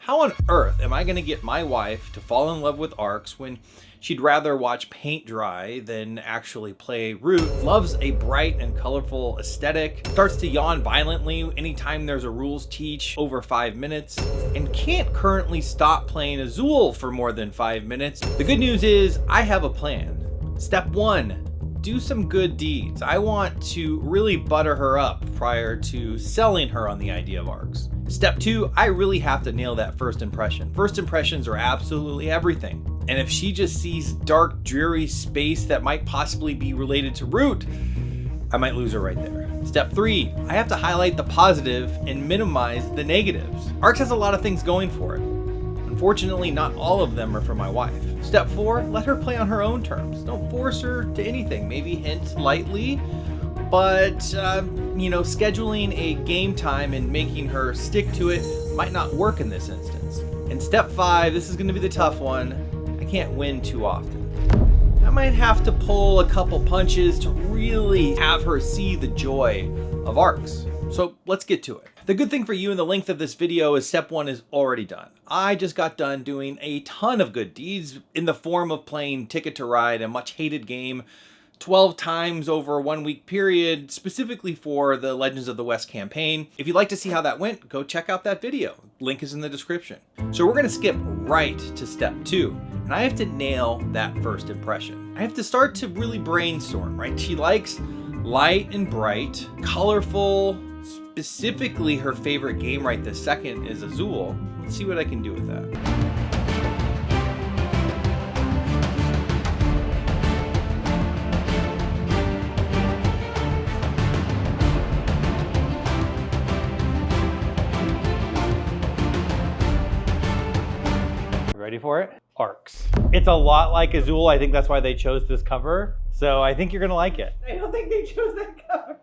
How on earth am I going to get my wife to fall in love with ARCS when she'd rather watch paint dry than actually play Root, loves a bright and colorful aesthetic, starts to yawn violently anytime there's a rules teach over 5 minutes, and can't currently stop playing Azul for more than 5 minutes? The good news is I have a plan. Step 1. Do some good deeds. I want to really butter her up prior to selling her on the idea of ARCS. Step 2, I really have to nail that first impression. First impressions are absolutely everything. And if she just sees dark, dreary space that might possibly be related to Root, I might lose her right there. Step 3, I have to highlight the positive and minimize the negatives. ARCS has a lot of things going for it. Unfortunately, not all of them are for my wife. Step 4, let her play on her own terms. Don't force her to anything. Maybe hint lightly, but scheduling a game time and making her stick to it might not work in this instance. And step 5, this is going to be the tough one. I can't win too often. I might have to pull a couple punches to really have her see the joy of ARCS. So let's get to it. The good thing for you in the length of this video is step 1 is already done. I just got done doing a ton of good deeds in the form of playing Ticket to Ride, a much hated game, 12 times over a 1 week period, specifically for the Legends of the West campaign. If you'd like to see how that went, go check out that video. Link is in the description. So we're gonna skip right to step 2. And I have to nail that first impression. I have to start to really brainstorm, right? She likes light and bright, colorful. Specifically, her favorite game right this second is Azul. Let's see what I can do with that. Ready for it? ARCS. It's a lot like Azul. I think that's why they chose this cover. So I think you're gonna like it. I don't think they chose that cover.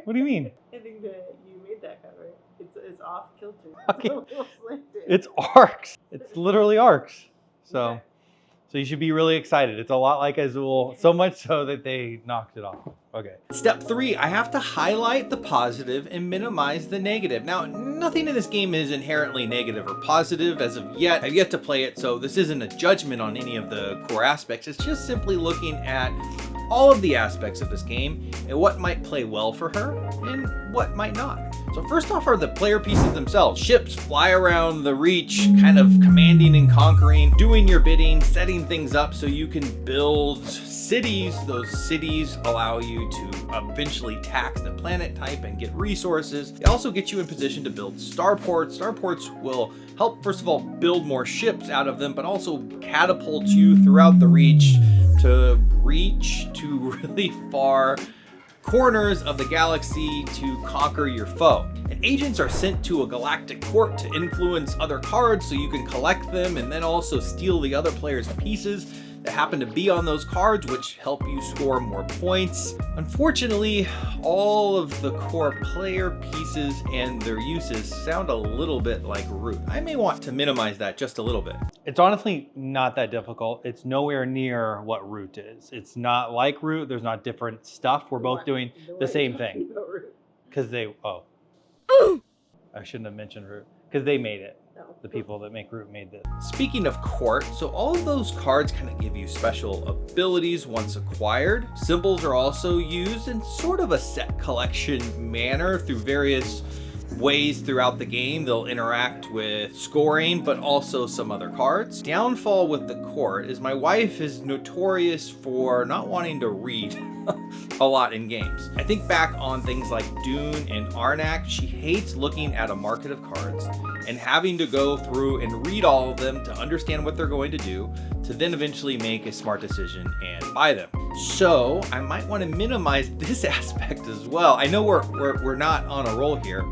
What do you mean? I think that you made that cover. It's off kilter. Okay. It's ARCS. It's literally ARCS. So, Okay. So you should be really excited. It's a lot like Azul, so much so that they knocked it off. Okay. Step 3, I have to highlight the positive and minimize the negative. Now, nothing in this game is inherently negative or positive as of yet. I've yet to play it, so this isn't a judgment on any of the core aspects. It's just simply looking at all of the aspects of this game and what might play well for her and what might not. So first off are the player pieces themselves. Ships fly around the reach, kind of commanding and conquering, doing your bidding, setting things up so you can build cities. Those cities allow you to eventually tax the planet type and get resources. They also get you in position to build starports. Starports will help, first of all, build more ships out of them, but also catapult you throughout the reach to reach to really far corners of the galaxy to conquer your foe. And agents are sent to a galactic court to influence other cards so you can collect them and then also steal the other player's pieces that happen to be on those cards, which help you score more points. Unfortunately, all of the core player pieces and their uses sound a little bit like Root. I may want to minimize that just a little bit. It's honestly not that difficult. It's nowhere near what Root is. It's not like Root. There's not different stuff. We're both doing the same thing. Because they, I shouldn't have mentioned Root. Because they made it. The people that make Root made this. Speaking of court, so all of those cards kind of give you special abilities once acquired. Symbols are also used in sort of a set collection manner through various ways throughout the game. They'll interact with scoring, but also some other cards. Downfall with the court is my wife is notorious for not wanting to read a lot in games. I think back on things like Dune and Arnak, she hates looking at a market of cards and having to go through and read all of them to understand what they're going to do, to then eventually make a smart decision and buy them. So I might want to minimize this aspect as well. I know we're not on a roll here.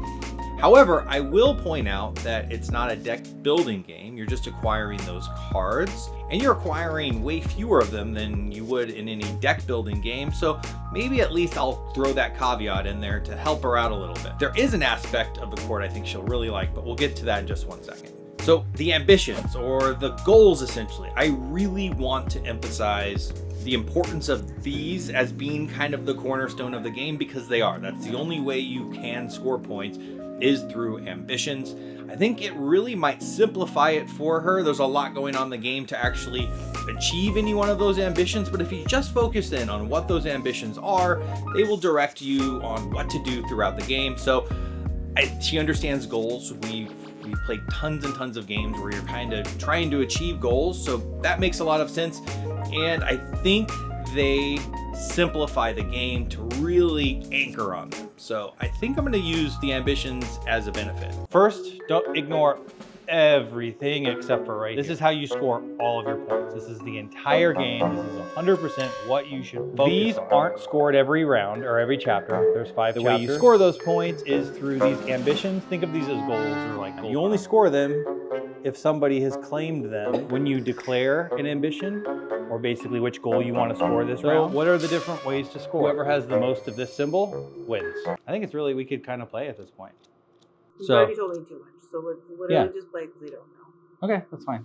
However, I will point out that it's not a deck building game. You're just acquiring those cards, and you're acquiring way fewer of them than you would in any deck building game. So maybe at least I'll throw that caveat in there to help her out a little bit. There is an aspect of the court I think she'll really like, but we'll get to that in just 1 second. So the ambitions or the goals, essentially, I really want to emphasize the importance of these as being kind of the cornerstone of the game, because they are. That's the only way you can score points, is through ambitions. I think it really might simplify it for her. There's a lot going on in the game to actually achieve any one of those ambitions, but if you just focus in on what those ambitions are, they will direct you on what to do throughout the game. So she understands goals. We've played tons and tons of games where you're kind of trying to achieve goals, so that makes a lot of sense. And I think they simplify the game to really anchor on them. So I think I'm going to use the ambitions as a benefit. First, don't ignore everything except for right here. This is how you score all of your points. This is the entire game. This is 100% what you should focus on. These aren't scored every round or every chapter. There's 5 chapters. The way you score those points is through these ambitions. Think of these as goals, or like goals. You only score them if somebody has claimed them. When you declare an ambition, or basically which goal you want to score this round, what are the different ways to score? Whoever has the most of this symbol wins. I think it's really, we could kind of play at this point. You've already told me too much, so let's literally just play because we don't know. Okay, that's fine.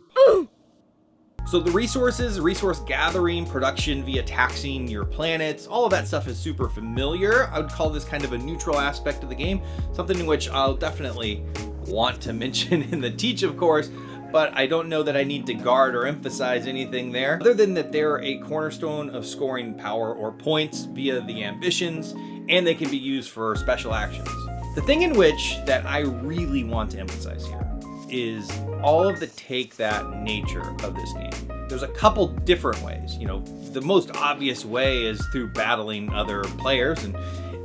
So the resources, resource gathering, production via taxing your planets, all of that stuff is super familiar. I would call this kind of a neutral aspect of the game, something in which I'll definitely want to mention in the teach, of course, but I don't know that I need to guard or emphasize anything there, other than that they're a cornerstone of scoring power or points via the ambitions, and they can be used for special actions. The thing in which that I really want to emphasize here is all of the take that nature of this game. There's a couple different ways. You know, the most obvious way is through battling other players, and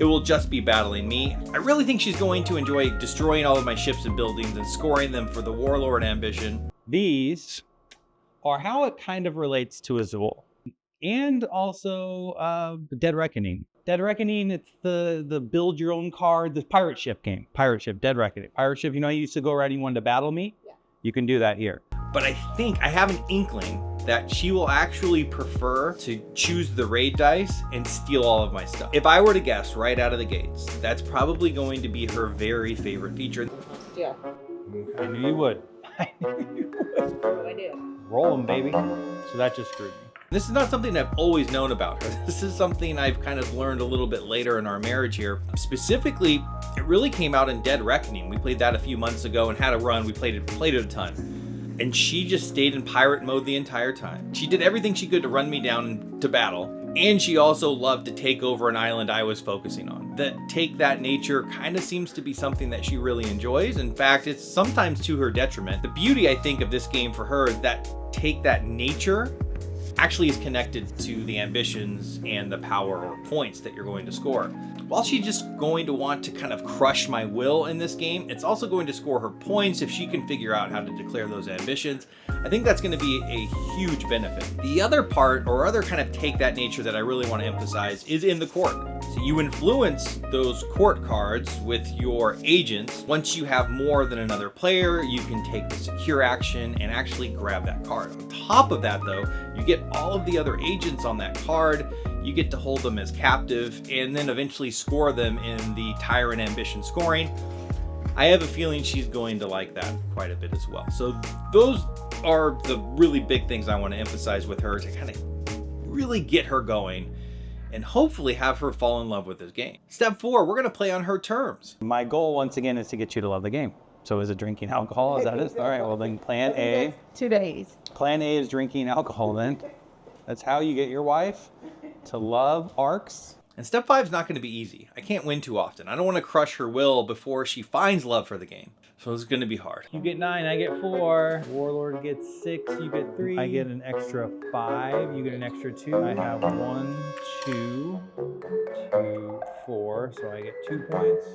it will just be battling me. I really think she's going to enjoy destroying all of my ships and buildings and scoring them for the Warlord ambition. These are how it kind of relates to Azul, and also Dead Reckoning. Dead Reckoning, it's the build your own card, the pirate ship game. Pirate ship, Dead Reckoning. Pirate ship, you know, I used to go around and you wanted to battle me? Yeah. You can do that here. But I think I have an inkling that she will actually prefer to choose the raid dice and steal all of my stuff. If I were to guess right out of the gates, that's probably going to be her very favorite feature. Yeah. I knew you would. I knew you would. What do I do? Roll them, baby. So that just screwed me. This is not something I've always known about her. This is something I've kind of learned a little bit later in our marriage here. Specifically, it really came out in Dead Reckoning. We played that a few months ago and had a run. We played it a ton. And she just stayed in pirate mode the entire time. She did everything she could to run me down to battle. And she also loved to take over an island I was focusing on. That take that nature kind of seems to be something that she really enjoys. In fact, it's sometimes to her detriment. The beauty, I think, of this game for her is that take that nature actually is connected to the ambitions and the power or points that you're going to score. While she's just going to want to kind of crush my will in this game, it's also going to score her points if she can figure out how to declare those ambitions. I think that's going to be a huge benefit. The other part, or other kind of take that nature that I really want to emphasize, is in the court. So you influence those court cards with your agents. Once you have more than another player, you can take the secure action and actually grab that card. On top of that, though, you get all of the other agents on that card. You get to hold them as captive and then eventually score them in the Tyrant Ambition scoring. I have a feeling she's going to like that quite a bit as well. So those are the really big things I want to emphasize with her to kind of really get her going and hopefully have her fall in love with this game. Step 4, we're going to play on her terms. My goal, once again, is to get you to love the game. So is it drinking alcohol? Is that it? All right, well then plan A. 2 days. Plan A is drinking alcohol then. That's how you get your wife to love ARCS. And step 5 is not going to be easy. I can't win too often. I don't want to crush her will before she finds love for the game. So it's going to be hard. You get 9, I get 4. Warlord gets 6, you get 3. I get an extra 5, you get an extra 2. I have 1, 2, 2, 4, so I get 2 points.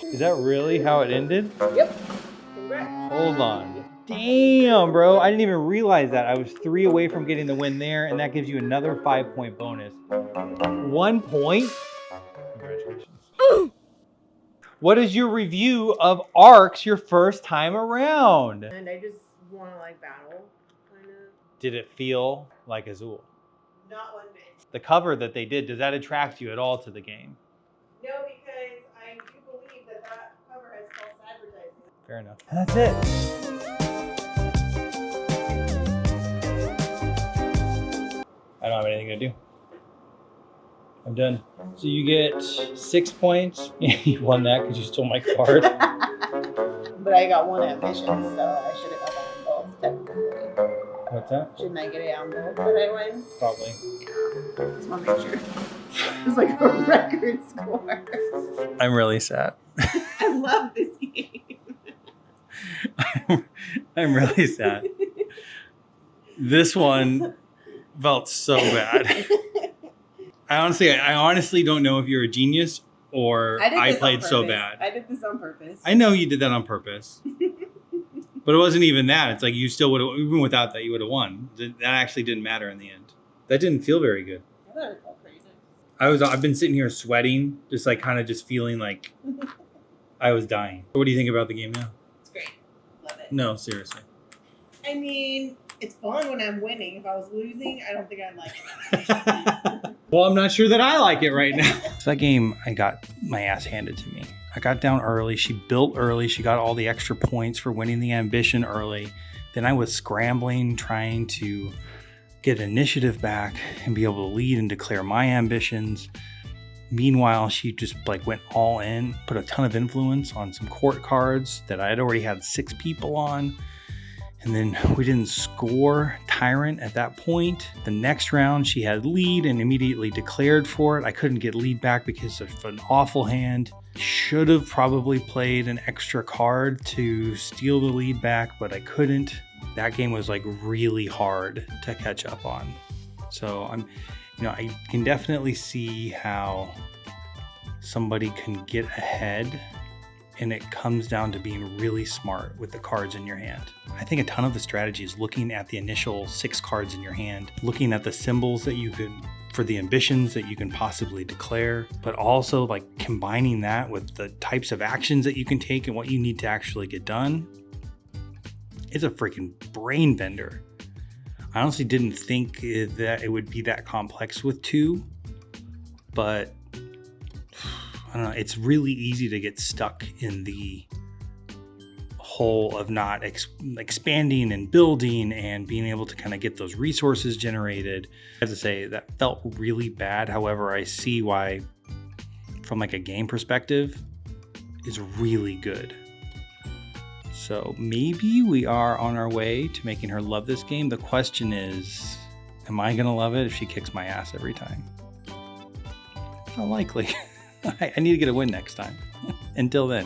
Is that really how it ended? Yep. Congrats. Hold on. Damn, bro. I didn't even realize that. I was 3 away from getting the win there, and that gives you another 5-point bonus. 1 point? Congratulations. What is your review of ARCS your first time around? And I just want to like battle, kind of. Did it feel like Azul? Not one bit. The cover that they did, does that attract you at all to the game? No, because I do believe that cover has false advertising. Fair enough. And that's it. do. I'm done. So you get 6 points. You won that because you stole my card. But I got one ambition, so I should have got that on both, technically. What's that? Shouldn't I get it on both that I win? Probably. Yeah. Just want to make sure. It's like a record score. I'm really sad. I love this game. I'm really sad. This one felt so bad. I honestly don't know if you're a genius or I played so bad. I did this on purpose. I know you did that on purpose. But it wasn't even that. It's like you still would have, even without that, you would have won. That actually didn't matter in the end. That didn't feel very good. I thought it felt crazy. I've been sitting here sweating, just like kind of just feeling like I was dying. What do you think about the game now? It's great. Love it. No, seriously. I mean, it's fun when I'm winning. If I was losing, I don't think I'd like it. Well, I'm not sure that I like it right now. So that game, I got my ass handed to me. I got down early. She built early. She got all the extra points for winning the ambition early. Then I was scrambling, trying to get initiative back and be able to lead and declare my ambitions. Meanwhile, she just like went all in, put a ton of influence on some court cards that I had already had 6 people on. And then we didn't score Tyrant at that point. The next round, she had lead and immediately declared for it. I couldn't get lead back because of an awful hand. Should have probably played an extra card to steal the lead back, but I couldn't. That game was like really hard to catch up on. So I can definitely see how somebody can get ahead, and it comes down to being really smart with the cards in your hand. I think a ton of the strategy is looking at the initial 6 cards in your hand, looking at the symbols that you can, for the ambitions that you can possibly declare, but also like combining that with the types of actions that you can take and what you need to actually get done. It's a freaking brain bender. I honestly didn't think that it would be that complex with 2, but I don't know, it's really easy to get stuck in the hole of not expanding and building and being able to kind of get those resources generated. I have to say that felt really bad. However, I see why from like a game perspective is really good. So maybe we are on our way to making her love this game. The question is, am I gonna love it if she kicks my ass every time? Unlikely. I need to get a win next time. Until then.